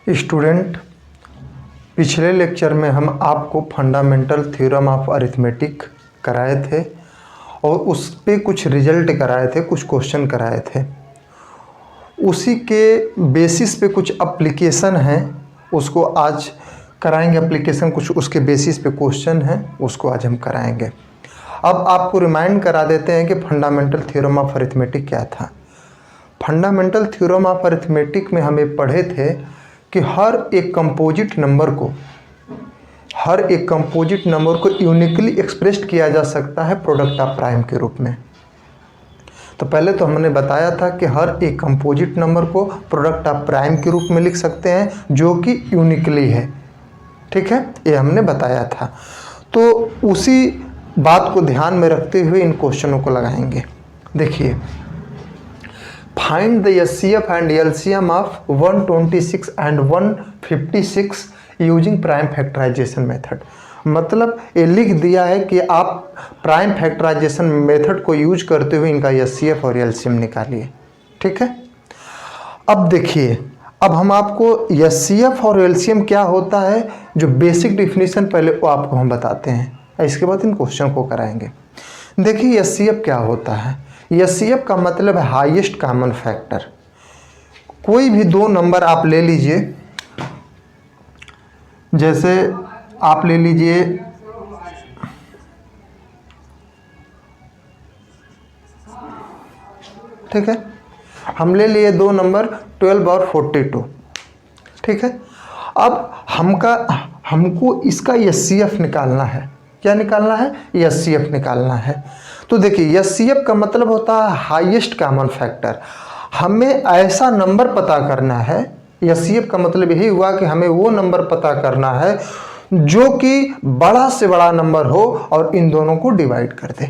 Student, पिछले lecture में हम आपको फंडामेंटल थ्योरम ऑफ अरिथमेटिक कराए थे और उस पे कुछ रिजल्ट कराए थे, कुछ क्वेश्चन कराए थे। उसी के बेसिस पे कुछ एप्लीकेशन हैं, उसको आज कराएंगे। एप्लीकेशन कुछ उसके बेसिस पे क्वेश्चन हैं, उसको आज हम कराएंगे। अब आपको रिमाइंड करा देते हैं कि फंडामेंटल थ्योरम ऑफ अरिथमेटिक क्या था। फंडामेंटल थ्योरम ऑफ अरिथमेटिक में हमें पढ़े थे कि हर एक कंपोजिट नंबर को यूनिकली एक्सप्रेस्ड किया जा सकता है प्रोडक्ट ऑफ प्राइम के रूप में। तो पहले तो हमने बताया था कि हर एक कंपोजिट नंबर को प्रोडक्ट ऑफ प्राइम के रूप में लिख सकते हैं जो कि यूनिकली है। ठीक है, ये हमने बताया था। तो उसी बात को ध्यान में रखते हुए इन क्वेश्चनों को लगाएंगे। देखिए, find the HCF and LCM of 126 and 156 using prime factorisation method. मतलब ये लिख दिया है कि आप प्राइम फैक्टराइजेशन मेथड को यूज करते हुए इनका एचसीएफ और एलसीएम निकालिए। ठीक है, अब देखिए, अब हम आपको एचसीएफ और एलसीएम क्या होता है, जो बेसिक डिफिनीशन पहले वो आपको हम बताते हैं, इसके बाद इन क्वेश्चन को कराएंगे। देखिए, एचसीएफ क्या होता है। एचसीएफ का मतलब है हाईएस्ट कॉमन फैक्टर। कोई भी दो नंबर आप ले लीजिए, जैसे आप ले लीजिए ठीक है, हम ले लिए दो नंबर 12 और 42। ठीक है, अब हमको इसका एचसीएफ निकालना है। क्या निकालना है? एचसीएफ निकालना है। तो देखिए, एचसीएफ का मतलब होता है हाईएस्ट कॉमन फैक्टर। हमें ऐसा नंबर पता करना है। एचसीएफ का मतलब यही हुआ कि हमें वो नंबर पता करना है जो कि बड़ा से बड़ा नंबर हो और इन दोनों को डिवाइड कर दे।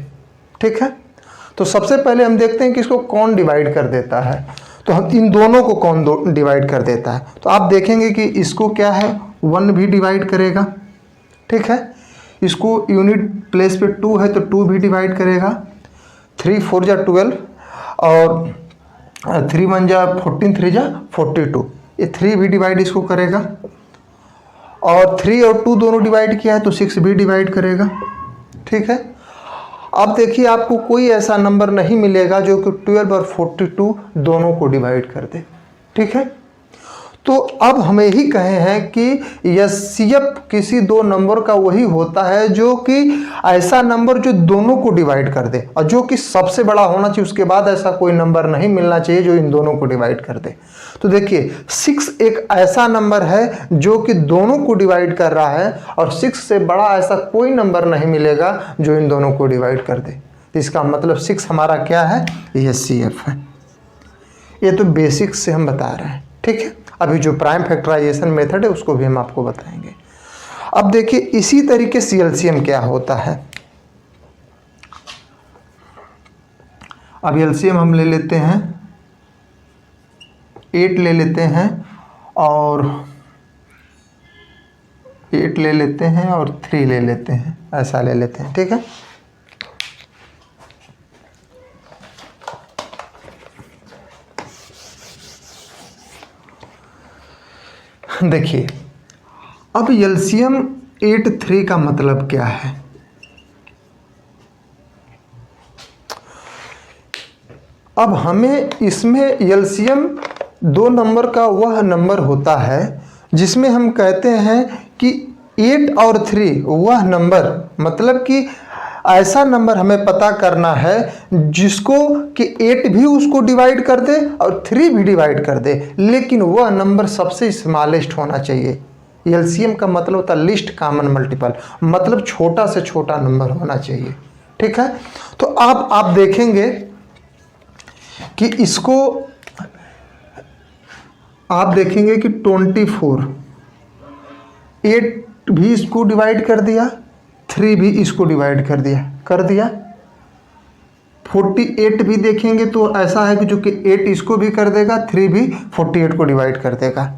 ठीक है, तो सबसे पहले हम देखते हैं कि इसको कौन डिवाइड कर देता है। तो हम इन दोनों को कौन डिवाइड कर देता है, तो आप देखेंगे कि इसको क्या है, 1 भी डिवाइड करेगा। ठीक है, इसको यूनिट प्लेस पे 2 है तो 2 भी डिवाइड करेगा। 3 4 जा 12 और 3 1 जा 14, 3 जा 42, ये 3 भी डिवाइड इसको करेगा। और 3 और 2 दोनों डिवाइड किया है तो 6 भी डिवाइड करेगा। ठीक है, अब देखिए, आपको कोई ऐसा नंबर नहीं मिलेगा जो कि 12 और 42 दोनों को डिवाइड कर दे। ठीक है, तो अब हम यही कहे हैं कि एचसीएफ किसी दो नंबर का वही होता है जो कि ऐसा नंबर जो दोनों को डिवाइड कर दे, और जो कि सबसे बड़ा होना चाहिए। उसके बाद ऐसा कोई नंबर नहीं मिलना चाहिए जो इन दोनों को डिवाइड कर दे। तो देखिए, 6 एक ऐसा नंबर है जो कि दोनों को डिवाइड कर रहा है, और 6 से बड़ा ऐसा कोई नंबर नहीं मिलेगा जो इन दोनों को डिवाइड कर दे। इसका मतलब 6 हमारा क्या है? एचसीएफ है। ये तो बेसिक से हम बता रहे हैं। ठीक है, अभी जो प्राइम फैक्टराइजेशन मेथड है उसको भी हम आपको बताएंगे। अब देखिए, इसी तरीके से एलसीएम क्या होता है। अब एलसीएम हम ले लेते हैं 8 ले लेते हैं और 8 ले लेते हैं और 3 ले लेते हैं, ऐसा ले लेते हैं। ठीक है, देखिए, अब एलसीएम 8 3 का मतलब क्या है। अब हमें इसमें एलसीएम दो नंबर का वह नंबर होता है जिसमें हम कहते हैं कि 8 और 3 वह नंबर, मतलब कि ऐसा नंबर हमें पता करना है जिसको कि 8 भी उसको डिवाइड कर दे और 3 भी डिवाइड कर दे, लेकिन वह नंबर सबसे स्मॉलेस्ट होना चाहिए। एलसीएम का मतलब होता है लीस्ट कॉमन मल्टीपल, मतलब छोटा से छोटा नंबर होना चाहिए। ठीक है, तो अब आप देखेंगे कि इसको आप देखेंगे कि 24, 8 भी इसको डिवाइड कर दिया, 3 भी इसको डिवाइड कर दिया। 48 भी देखेंगे तो ऐसा है कि जो कि 8 इसको भी कर देगा, 3 भी 48 को डिवाइड कर देगा।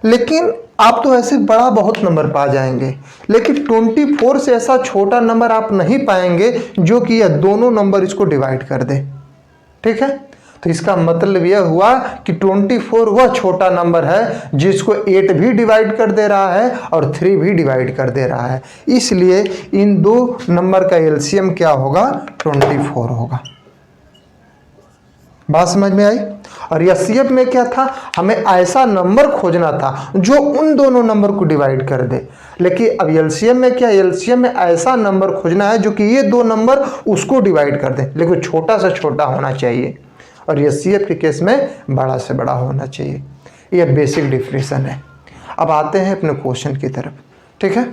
लेकिन आप तो ऐसे बड़ा बहुत नंबर पा जाएंगे, लेकिन 24 से ऐसा छोटा नंबर आप नहीं पाएंगे जो कि यह दोनों नंबर इसको डिवाइड कर दे। ठीक है, तो इसका मतलब यह हुआ कि 24 वह छोटा नंबर है जिसको 8 भी डिवाइड कर दे रहा है और 3 भी डिवाइड कर दे रहा है। इसलिए इन दो नंबर का एलसीएम क्या होगा? 24 होगा। बात समझ में आई? और एचसीएफ में क्या था? हमें ऐसा नंबर खोजना था जो उन दोनों नंबर को डिवाइड कर दे। लेकिन अब एलसीएम में क्या? एलसीएम में ऐसा नंबर खोजना है जो कि ये दो नंबर उसको डिवाइड कर दे, लेकिन छोटा से छोटा होना चाहिए। और एचसीएफ के केस में बड़ा से बड़ा होना चाहिए। यह बेसिक डिफरेंशन है। अब आते हैं अपने क्वेश्चन की तरफ। ठीक है,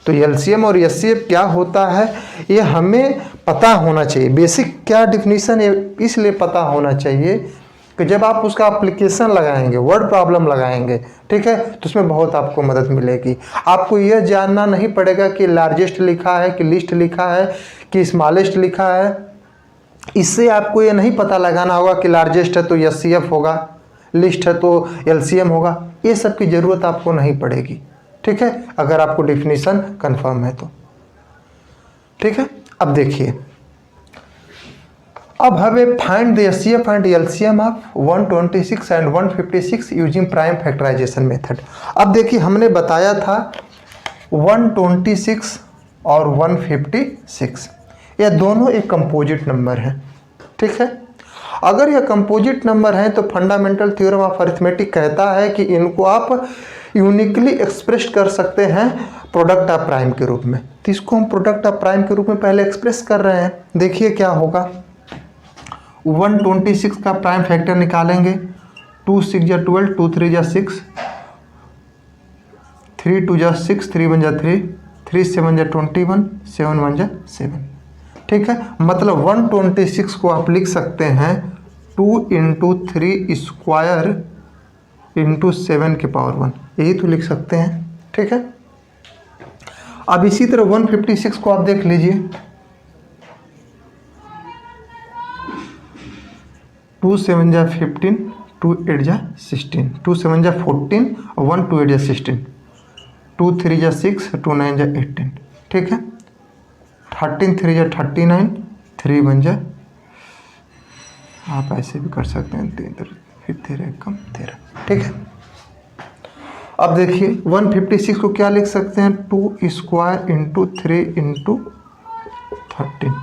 तो एलसीएम और एचसीएफ क्या होता है ये हमें पता होना चाहिए। बेसिक क्या डिफिनीशन है इसलिए पता होना चाहिए कि जब आप उसका एप्लीकेशन लगाएंगे, वर्ड प्रॉब्लम लगाएंगे, ठीक है, तो उसमें बहुत आपको मदद मिलेगी। आपको यह जानना नहीं पड़ेगा कि लार्जेस्ट लिखा है कि लिस्ट लिखा है कि स्मॉलेस्ट लिखा है। इससे आपको ये नहीं पता लगाना होगा कि लार्जेस्ट है तो एचसीएफ होगा, लिस्ट है तो एलसीएम होगा। ये सब की ज़रूरत आपको नहीं पड़ेगी। ठीक है, अगर आपको डिफिनीशन कंफर्म है तो। ठीक है, अब देखिए, अब हमें find the HCF and LCM of 126 and 156 using prime factorisation method. अब देखिए, हमने बताया था 126 और 156 ये दोनों एक कंपोजिट नंबर हैं। ठीक है, अगर यह कंपोजिट नंबर है तो फंडामेंटल थ्योरम ऑफ अरिथमेटिक कहता है कि इनको आप यूनिकली एक्सप्रेस कर सकते हैं प्रोडक्ट ऑफ प्राइम के रूप में। तो इसको हम प्रोडक्ट ऑफ प्राइम के रूप में पहले एक्सप्रेस कर रहे हैं। देखिए क्या होगा, 126 का प्राइम फैक्टर निकालेंगे, 2 6 जा 12, 2 3 जा 6, 3 2 जा 6, 3 1 जा 3, 3 7 जा 21, 7 1 जा 7। ठीक है, मतलब 126 को आप लिख सकते हैं 2 × 3 स्क्वायर × 7 के पावर 1, यही तो लिख सकते हैं। ठीक है, अब इसी तरह 156 को आप देख लीजिए, 2 7 जा 15, 2 8 जा 16, 2 7 जा 14 और 1 2 8 जा 16, 2 3 जा 6, 2 9 जा 18। ठीक है, 13 3 जा 39, 3 1 जा, आप ऐसे भी कर सकते हैं, 3 फिर 13 कम 13। ठीक है, अब देखिए 156 को क्या लिख सकते हैं, 2 स्क्वायर × 3 × 13।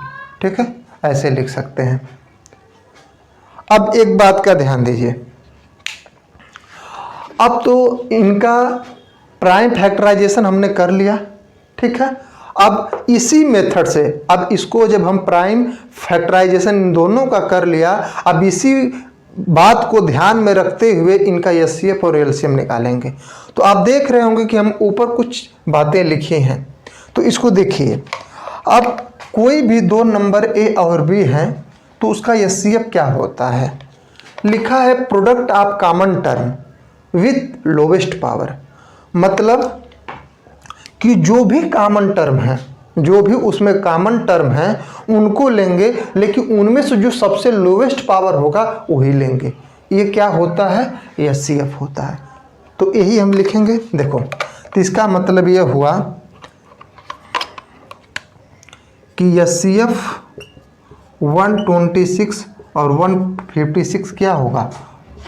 ठीक है, ऐसे लिख सकते हैं। अब एक बात का ध्यान दीजिए, अब तो इनका प्राइम फैक्टराइजेशन हमने कर लिया। ठीक है, अब इसी मेथड से, अब इसको जब हम प्राइम फैक्टराइजेशन इन दोनों का कर लिया, अब इसी बात को ध्यान में रखते हुए इनका एचसीएफ और एलसीएम निकालेंगे। तो आप देख रहे होंगे कि हम ऊपर कुछ बातें लिखी हैं, तो इसको देखिए। अब कोई भी दो नंबर ए और बी हैं तो उसका एचसीएफ क्या होता है? लिखा है product of common term with lowest power, मतलब कि जो भी कॉमन टर्म है, जो भी उसमें कॉमन टर्म है उनको लेंगे, लेकिन उनमें से जो सबसे लोवेस्ट पावर होगा वही लेंगे। ये क्या होता है? एचसीएफ होता है। तो यही हम लिखेंगे। देखो, तो इसका मतलब ये हुआ कि एचसीएफ 126 और 156 क्या होगा?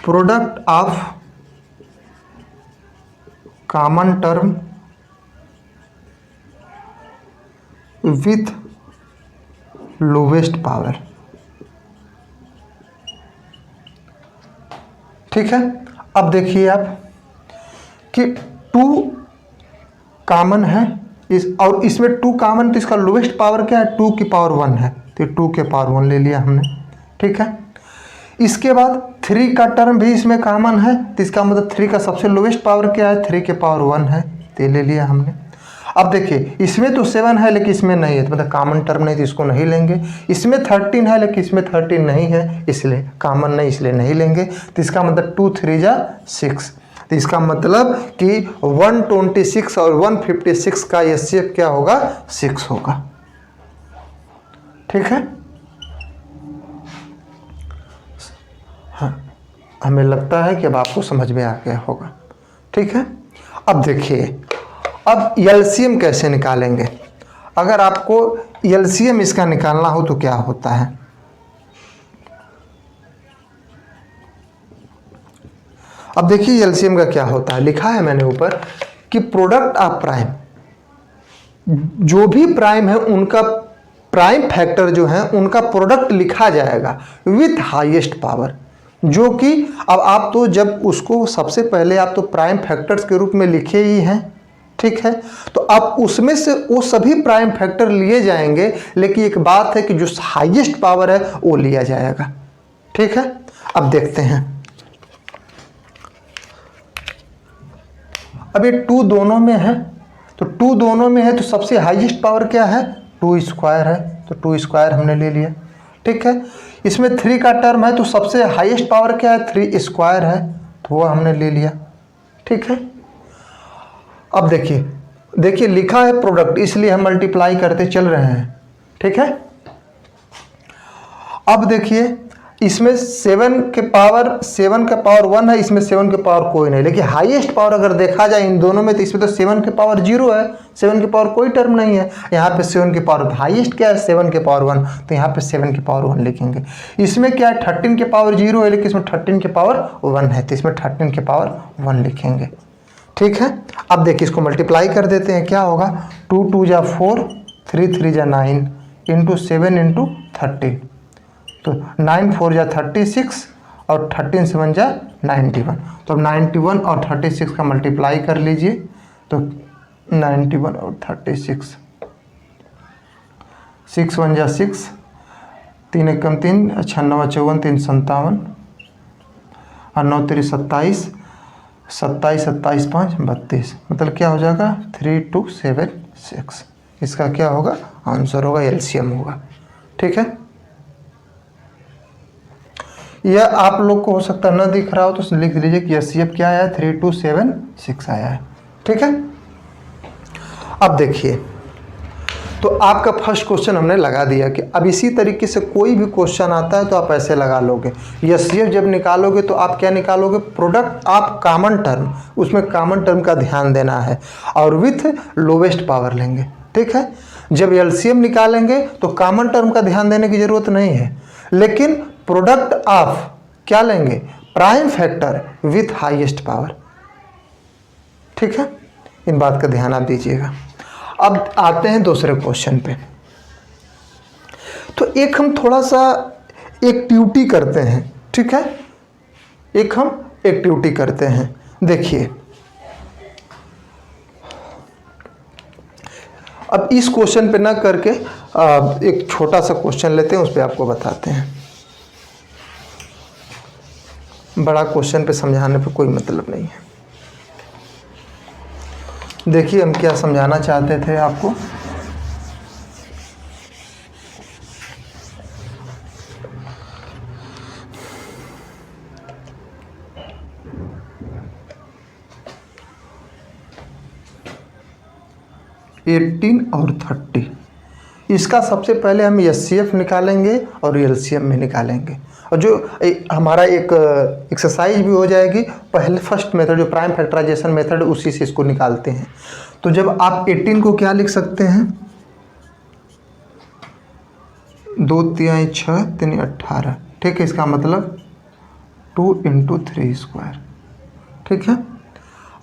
Product of common term with lowest power. ठीक है, अब देखिए आप कि 2 कॉमन है इस, और इसमें 2 कॉमन, तो इसका लोवेस्ट पावर क्या है? 2 की पावर 1 है, तो 2 के पावर 1 ले लिया हमने। ठीक है, इसके बाद 3 का टर्म भी इसमें कॉमन है, तो इसका मतलब 3 का सबसे लोवेस्ट पावर क्या है? 3 के पावर 1 है, तो ले लिया हमने। अब देखिए, इसमें तो 7 है लेकिन इसमें नहीं है, तो मतलब कॉमन टर्म नहीं, तो इसको नहीं लेंगे। इसमें 13 है लेकिन इसमें 13 नहीं है, इसलिए कॉमन नहीं, इसलिए नहीं लेंगे। तो इसका मतलब 2 3 जा 6, तो इसका मतलब कि 126 और 156 का एचसीएफ क्या होगा? 6 होगा। ठीक है, हाँ, हमें लगता है कि अब आपको समझ में आ गया होगा। ठीक है, अब देखिए, अब एलसीएम कैसे निकालेंगे? अगर आपको एलसीएम इसका निकालना हो तो क्या होता है? अब देखिए एलसीएम का क्या होता है, लिखा है मैंने ऊपर कि प्रोडक्ट ऑफ प्राइम, जो भी प्राइम है उनका प्राइम फैक्टर जो है उनका प्रोडक्ट लिखा जाएगा विथ हाईएस्ट पावर, जो कि अब आप तो जब उसको सबसे पहले आप तो प्राइम फैक्टर्स के रूप में लिखे ही हैं, ठीक है, तो आप उसमें से वो सभी प्राइम फैक्टर लिए जाएंगे, लेकिन एक बात है कि जो हाईएस्ट पावर है वो लिया जाएगा, ठीक है। अब देखते हैं, अब ये 2 दोनों में है, तो 2 दोनों में है तो सबसे हाईएस्ट पावर क्या है, 2 स्क्वायर है, तो 2 स्क्वायर हमने ले लिया, ठीक है। इसमें 3 का टर्म है तो सबसे हाईएस्ट पावर क्या है, 3 स्क्वायर है, तो वो हमने ले लिया, ठीक है। अब देखिए लिखा है प्रोडक्ट, इसलिए हम मल्टीप्लाई करते चल रहे हैं, ठीक है। अब देखिए इसमें 7 के पावर 1 है, इसमें 7 के पावर कोई नहीं, लेकिन हाईएस्ट पावर अगर देखा जाए इन दोनों में तो इसमें तो 7 के पावर 0 है, 7 के पावर कोई टर्म नहीं है, यहाँ पे 7 के पावर हाईएस्ट क्या है, 7 के पावर 1, तो यहाँ पे 7 के पावर 1 लिखेंगे। इसमें क्या है, 13 के पावर 0 है, लेकिन इसमें 13 के पावर 1 है, तो इसमें 13 के पावर 1 लिखेंगे, ठीक है। अब देखिए इसको मल्टीप्लाई कर देते हैं, क्या होगा, 2 2 जा 4, 3 3 जा 9 इंटू 7 इंटू 13, तो 9 4 जा 36 और 13 7 जा 91, तो अब 91 और 36 का मल्टीप्लाई कर लीजिए, तो 91 और 36, 6 1 जा 6, 3 1 3, 6 9 54, 3 57 और 9 3 27, 27 27 5 32, मतलब क्या हो जाएगा 3276, इसका क्या होगा आंसर होगा, एलसीएम होगा, ठीक है। यह आप लोग को हो सकता है न दिख रहा हो तो लिख लीजिए कि एचसीएफ क्या आया है, 3276 आया है, ठीक है। अब देखिए, तो आपका फर्स्ट क्वेश्चन हमने लगा दिया कि अब इसी तरीके से कोई भी क्वेश्चन आता है तो आप ऐसे लगा लोगे। एचसीएफ जब निकालोगे तो आप क्या निकालोगे, प्रोडक्ट ऑफ कॉमन टर्म, उसमें कॉमन टर्म का ध्यान देना है और विथ लोवेस्ट पावर लेंगे, ठीक है। जब एलसीएम निकालेंगे तो कॉमन टर्म का ध्यान देने की जरूरत नहीं है, लेकिन प्रोडक्ट ऑफ क्या लेंगे, prime factor with highest power, ठीक है। इन बात का ध्यान आप दीजिएगा। अब आते हैं दूसरे क्वेश्चन पे। तो एक हम थोड़ा सा एक्टिविटी करते हैं, ठीक है, एक हम एक्टिविटी करते हैं। देखिए अब इस क्वेश्चन पे ना करके एक छोटा सा क्वेश्चन लेते हैं, उस पर आपको बताते हैं। बड़ा क्वेश्चन पे समझाने पे कोई मतलब नहीं है। देखिए हम क्या समझाना चाहते थे आपको। एटीन और 30, इसका सबसे पहले हम एचसीएफ निकालेंगे और एलसीएम में निकालेंगे, और जो हमारा एक एक्सरसाइज भी हो जाएगी। पहले फर्स्ट मेथड जो प्राइम फैक्टराइजेशन मेथड उसी से इसको निकालते हैं। तो जब आप 18 को क्या लिख सकते हैं, 2 3 6 3 18, ठीक है, इसका मतलब 2 × 3 स्क्वायर, ठीक है।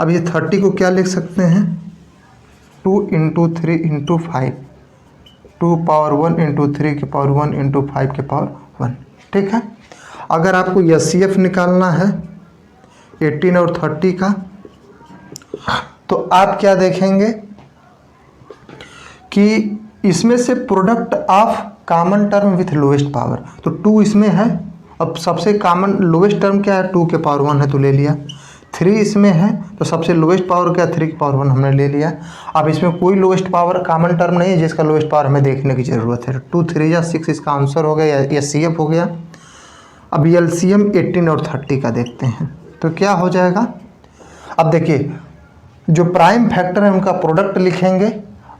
अब ये 30 को क्या लिख सकते हैं, 2 × 3 × 5, 2 पावर 1 × 3 के पावर 1 × 5 के पावर 1, ठीक है। अगर आपको एचसीएफ निकालना है 18 और 30 का, तो आप क्या देखेंगे कि इसमें से product of common term with lowest power, तो 2 इसमें है। अब सबसे कॉमन लोएस्ट टर्म क्या है, 2 के पावर 1 है तो ले लिया। 3 इसमें है तो सबसे लोएस्ट पावर क्या, 3 के पावर 1 हमने ले लिया। अब इसमें कोई लोएस्ट पावर कॉमन टर्म नहीं है जिसका लोएस्ट पावर हमें देखने की ज़रूरत है। 2 3 या 6 इसका आंसर हो गया, एचसीएफ हो गया। अब एलसीएम 18 और 30 का देखते हैं तो क्या हो जाएगा। अब देखिए जो प्राइम फैक्टर है उनका प्रोडक्ट लिखेंगे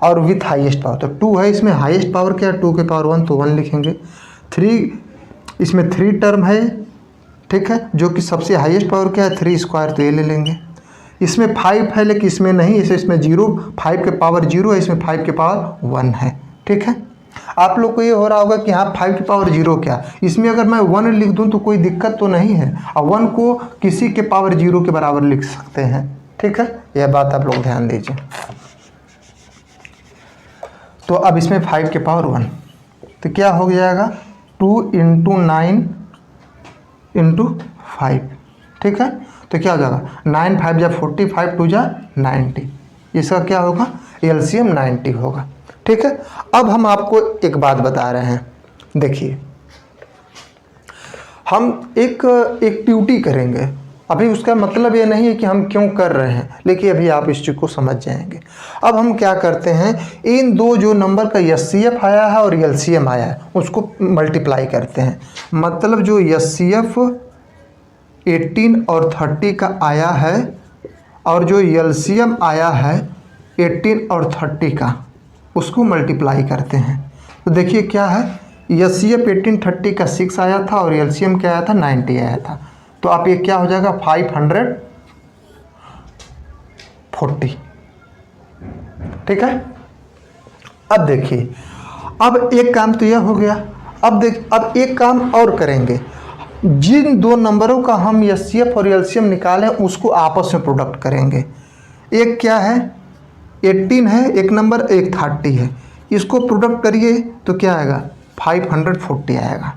और विथ हाईएस्ट पावर, तो 2 है, इसमें हाईएस्ट पावर क्या है, 2 के पावर 1 तो 1 लिखेंगे। 3 इसमें 3 टर्म है, ठीक है, जो कि सबसे हाईएस्ट पावर क्या है, 3 स्क्वायर, तो ये ले लेंगे। इसमें 5 है लेकिन इसमें नहीं, इसमें 0, 5 के पावर 0 है, इसमें 5 के पावर 1 है, ठीक है। आप लोग को ये हो रहा होगा कि हाँ 5 की पावर 0 क्या, इसमें अगर मैं 1 लिख दूं तो कोई दिक्कत तो नहीं है, और 1 को किसी के पावर 0 के बराबर लिख सकते हैं। ठीक है, यह बात आप लोग ध्यान दीजिए। तो अब इसमें 5 के पावर 1 तो क्या हो जाएगा 2 × 9 × 5। ठीक है, तो क्या हो जाएगा 9 5 जा 40, 5 2 जा 90, इसका क्या होगा एलसीएम 90 होगा। ठीक है, अब हम आपको एक बात बता रहे हैं, देखिए हम एक एक्टिविटी करेंगे, अभी उसका मतलब ये नहीं है कि हम क्यों कर रहे हैं, लेकिन अभी आप इस चीज़ को समझ जाएंगे। अब हम क्या करते हैं, इन दो जो नंबर का एचसीएफ आया है और एलसीएम आया है उसको मल्टीप्लाई करते हैं। मतलब जो एचसीएफ 18 और 30 का आया है और जो एलसीएम आया है 18 और 30 का, उसको मल्टीप्लाई करते हैं। तो देखिए क्या है, एचसीएफ 18 30 का 6 आया था और एलसीएम क्या आया था 90 आया था। तो आप ये क्या हो जाएगा 540। ठीक है, अब देखिए, अब एक काम तो यह हो गया। अब एक काम और करेंगे, जिन दो नंबरों का हम एचसीएफ और एलसीएम निकालें उसको आपस में प्रोडक्ट करेंगे। एक क्या है 18 है एक नंबर, एक 30 है, इसको प्रोडक्ट करिए तो क्या आएगा 540 आएगा।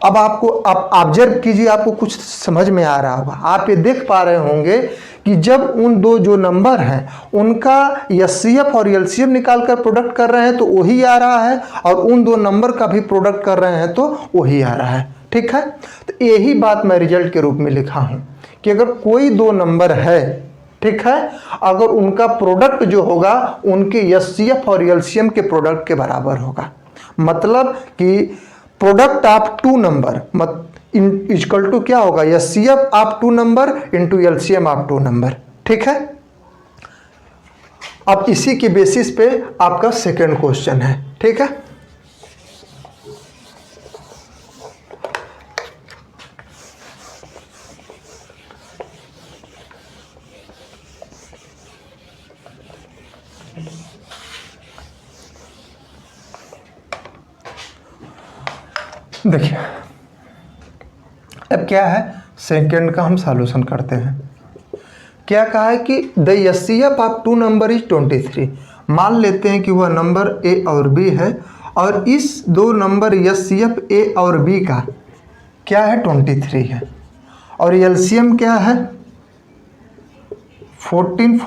अब आपको आप ऑब्जर्व कीजिए, आपको कुछ समझ में आ रहा होगा। आप ये देख पा रहे होंगे कि जब उन दो जो नंबर हैं उनका एचसीएफ और एलसीएम निकाल कर प्रोडक्ट कर रहे हैं तो वही आ रहा है, और उन दो नंबर का भी प्रोडक्ट कर रहे हैं तो वही आ रहा है। ठीक है, तो यही बात मैं रिजल्ट के रूप में लिखा हूँ कि अगर कोई दो नंबर है, ठीक है, अगर उनका प्रोडक्ट जो होगा उनके एचसीएफ और एलसीएम के प्रोडक्ट के बराबर होगा। मतलब कि product of two number equal to क्या होगा HCF of two number into LCM of two number. ठीक है, अब इसी के बेसिस पे आपका सेकेंड क्वेश्चन है। ठीक है, देखिए अब क्या है, सेकेंड का हम सॉल्यूशन करते हैं। क्या कहा है कि the HCF of two number is 23। मान लेते हैं कि वह नंबर ए और बी है और इस दो नंबर एचसीएफ ए और बी का क्या है 23 है, और एलसीएम क्या है 14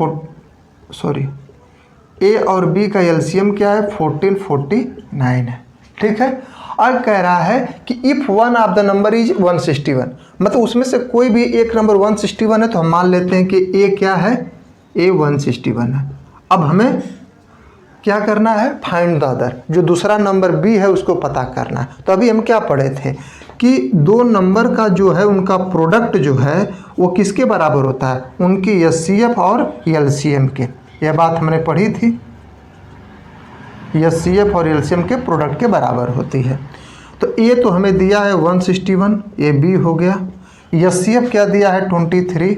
ए और बी का एलसीएम क्या है 1449 है। ठीक है, और कह रहा है कि if one of the number is 161, मतलब उसमें से कोई भी एक नंबर 161 है, तो हम मान लेते हैं कि ए क्या है ए 161 है। अब हमें क्या करना है फाइंड द अदर, जो दूसरा नंबर बी है उसको पता करना है। तो अभी हम क्या पढ़े थे कि दो नंबर का जो है उनका प्रोडक्ट जो है वो किसके बराबर होता है, उनकी एचसीएफ और एलसीएम के। यह बात हमने पढ़ी थी, एचसीएफ और एलसीएम के प्रोडक्ट के बराबर होती है। तो ए तो हमें दिया है 161, ये बी हो गया। एचसीएफ क्या दिया है 23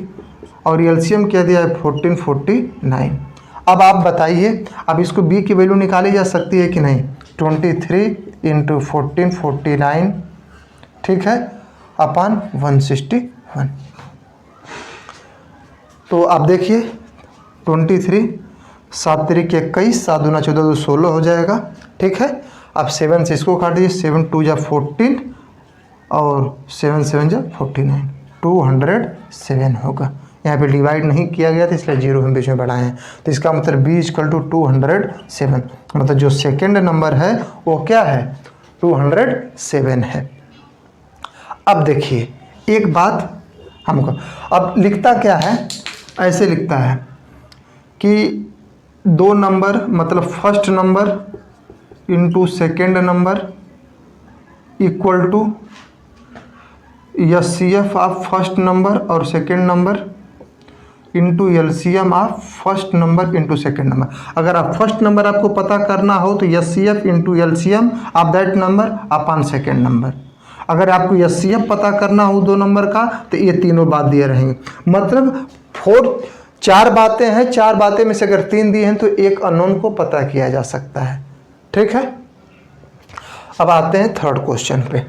और एलसीएम क्या दिया है 1449। अब आप बताइए, अब इसको बी की वैल्यू निकाली जा सकती है कि नहीं, 23 × 1449, ठीक है, अपन 161। तो आप देखिए 23 7 3 21, 7 दूना 14 16 हो जाएगा। ठीक है, अब 7 से इसको काट दीजिए, 7 2 जा 14 और 7 7 जा 49, 207 होगा। यहाँ पे डिवाइड नहीं किया गया था इसलिए जीरो हम बीच में बढ़ाए हैं। तो इसका मतलब b = 207, मतलब जो सेकेंड नंबर है वो क्या है 207 है। अब देखिए एक बात हमको, अब लिखता क्या है, ऐसे लिखता है कि दो नंबर मतलब first number into second number equal to HCF of first number और second number into LCM of first number into second number. अगर आप फर्स्ट नंबर आपको पता करना हो तो HCF into LCM of that number upon second number. अगर आपको एचसीएफ पता करना हो दो नंबर का तो ये तीनों बात दिए रहेंगे। मतलब 4 बातें हैं, 4 बातें में से अगर 3 दिए हैं तो एक अननोन को पता किया जा सकता है। ठीक है, अब आते हैं थर्ड क्वेश्चन पे।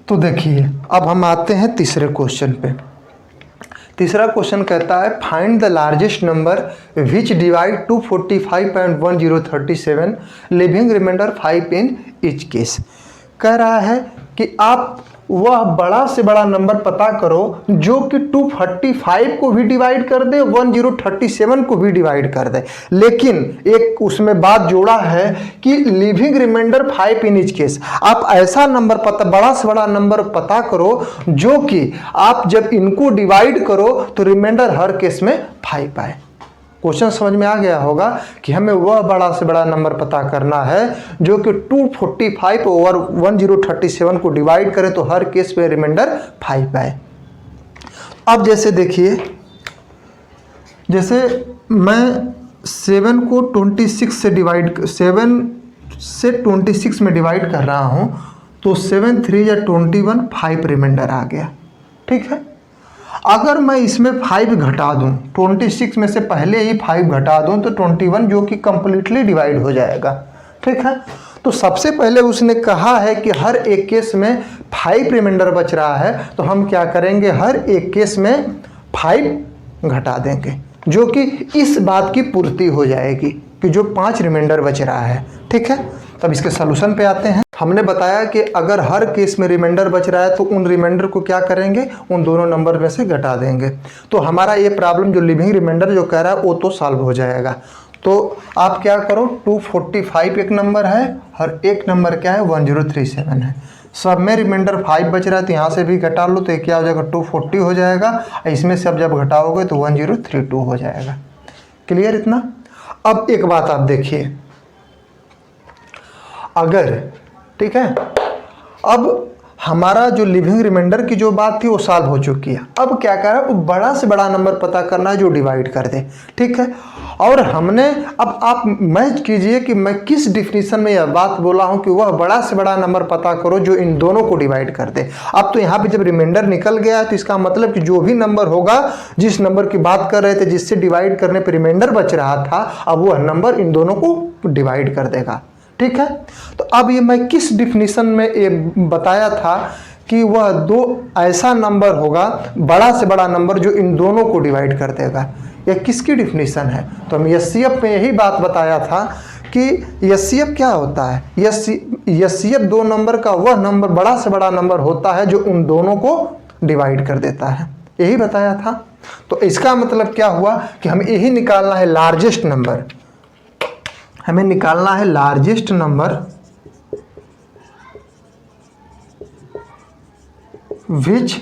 तो देखिए अब हम आते हैं तीसरे क्वेश्चन पे। तीसरा क्वेश्चन कहता है find the largest number which divide 245.1037 leaving remainder 5 in each case. कह रहा है कि आप वह बड़ा से बड़ा नंबर पता करो जो कि 245 को भी डिवाइड कर दे, 1037 को भी डिवाइड कर दे, लेकिन एक उसमें बात जोड़ा है कि leaving remainder 5 in each case. आप ऐसा नंबर पता, बड़ा से बड़ा नंबर पता करो जो कि आप जब इनको डिवाइड करो तो रिमाइंडर हर केस में 5 आए। क्वेश्चन समझ में आ गया होगा कि हमें वह बड़ा से बड़ा नंबर पता करना है जो कि 245 ओवर 1037 को डिवाइड करें तो हर केस पे रिमाइंडर 5 आए। अब जैसे देखिए, जैसे मैं 7 को 26 से 26 में डिवाइड कर रहा हूं तो 7 3 या 21, 5 रिमाइंडर आ गया। ठीक है, अगर मैं इसमें 5 घटा दूं, 26 में से पहले ही 5 घटा दूं तो 21 जो कि कंप्लीटली डिवाइड हो जाएगा। ठीक है, तो सबसे पहले उसने कहा है कि हर एक केस में 5 रिमाइंडर बच रहा है, तो हम क्या करेंगे, हर एक केस में 5 घटा देंगे जो कि इस बात की पूर्ति हो जाएगी कि जो 5 रिमाइंडर बच रहा है। ठीक है, तब इसके सलूशन पे आते हैं। हमने बताया कि अगर हर केस में रिमाइंडर बच रहा है तो उन रिमाइंडर को क्या करेंगे, उन दोनों नंबर में से घटा देंगे। तो हमारा ये प्रॉब्लम जो लिविंग रिमाइंडर जो कह रहा है वो तो सॉल्व हो जाएगा। तो आप क्या करो, 245 एक नंबर है, हर एक नंबर क्या है 1037 है, सब में रिमाइंडर 5 बच रहा है तो यहाँ से भी घटा लो तो क्या हो जाएगा 240 हो जाएगा, इसमें से अब जब घटाओगे तो 1032 हो जाएगा। क्लियर इतना। अब एक बात आप देखिए, अगर ठीक है, अब हमारा जो लिविंग रिमाइंडर की जो बात थी वो सॉल्व हो चुकी है। अब क्या कर रहा है, बड़ा से बड़ा नंबर पता करना है जो डिवाइड कर दे। ठीक है, और हमने, अब आप मैच कीजिए कि मैं किस डिफिनीशन में यह बात बोला हूं कि वह बड़ा से बड़ा नंबर पता करो जो इन दोनों को डिवाइड कर दे। अब तो यहाँ पे जब रिमाइंडर निकल गया तो इसका मतलब कि जो भी नंबर होगा, जिस नंबर की बात कर रहे थे जिससे डिवाइड करने पर रिमाइंडर बच रहा था, अब वह नंबर इन दोनों को डिवाइड कर देगा। ठीक है, तो अब ये मैं किस डिफिनीशन में ये बताया था कि वह दो ऐसा नंबर होगा, बड़ा से बड़ा नंबर जो इन दोनों को डिवाइड कर देगा, यह किसकी डिफिनीशन है। तो हम एचसीएफ में यही बात बताया था कि एचसीएफ क्या होता है, एचसीएफ दो नंबर का वह नंबर, बड़ा से बड़ा नंबर होता है जो उन दोनों को डिवाइड कर देता है, यही बताया था। तो इसका मतलब क्या हुआ कि हमें यही निकालना है लार्जेस्ट नंबर, हमें निकालना है लार्जेस्ट नंबर विच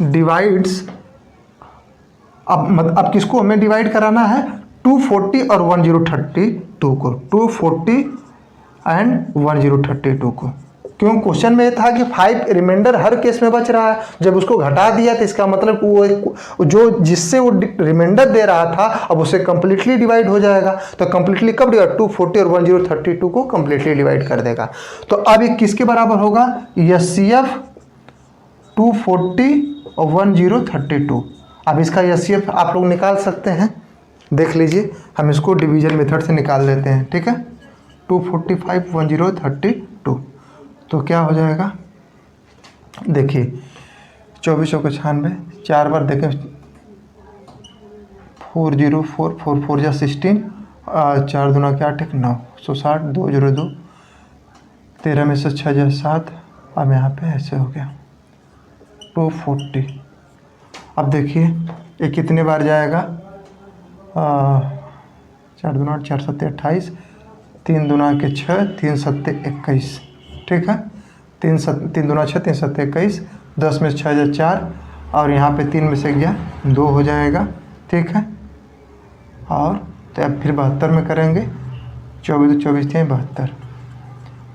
डिवाइड्स। अब किसको हमें डिवाइड कराना है, 240 और 1032 को, 240 एंड 1032 को। क्यों, क्वेश्चन में था कि 5 रिमाइंडर हर केस में बच रहा है, जब उसको घटा दिया तो इसका मतलब वो जो जिससे वो रिमाइंडर दे रहा था अब उसे कंप्लीटली डिवाइड हो जाएगा। तो कंप्लीटली कब डिवाइड, 240 और 1032 को कंप्लीटली डिवाइड कर देगा। तो अब ये किसके बराबर होगा, एचसीएफ 240 और 1032। अब इसका एचसीएफ आप लोग निकाल सकते हैं, देख लीजिए, हम इसको डिवीजन मेथड से निकाल लेते हैं। ठीक है, 245 1032 तो क्या हो जाएगा, देखिए 24 और 96, 4 बार देखें, 404 4 4 जा 16, 4 दूना क्या 8 9, 160, 202, 13 में से 6 जा 7, अब यहाँ पे ऐसे हो गया 240। अब देखिए ये कितने बार जाएगा, 4 दूना 8, 4 7 28, 3 दूना के 6, 3 7 21। ठीक है, 3 दूना 6, 3 7 21, 10 में 6 जा 4, और यहाँ पे 3 में से गया 2 हो जाएगा। ठीक है, और तो अब फिर 72 में करेंगे, 24 तो 24 थे 72,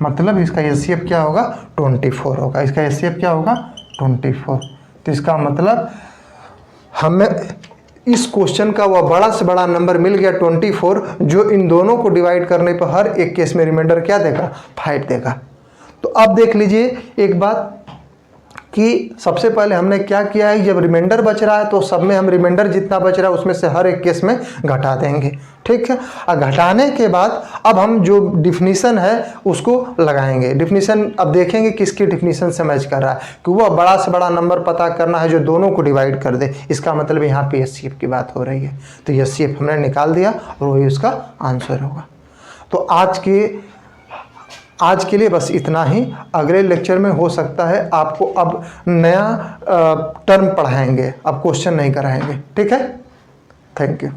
मतलब इसका एचसीएफ क्या होगा 24 होगा, इसका एचसीएफ क्या होगा 24। तो इसका मतलब हमें इस क्वेश्चन का वह बड़ा से बड़ा नंबर मिल गया 24, जो इन दोनों को डिवाइड करने पर हर एक केस में रिमाइंडर क्या देगा, 5 देगा। तो अब देख लीजिए एक बात, कि सबसे पहले हमने क्या किया है, जब रिमाइंडर बच रहा है तो सब में हम रिमाइंडर जितना बच रहा है उसमें से हर एक केस में घटा देंगे। ठीक है, और घटाने के बाद अब हम जो डिफिनीशन है उसको लगाएंगे। डिफिनीशन अब देखेंगे किसकी डिफिनीशन से मैच कर रहा है, कि वो बड़ा से बड़ा नंबर पता करना है जो दोनों को डिवाइड कर दे। इसका मतलब यहाँ पे एचसीएफ की बात हो रही है, तो एचसीएफ हमने निकाल दिया और वही उसका आंसर होगा। तो आज के लिए बस इतना ही। अगले लेक्चर में हो सकता है आपको अब नया टर्म पढ़ाएंगे, अब क्वेश्चन नहीं कराएंगे। ठीक है, थैंक यू।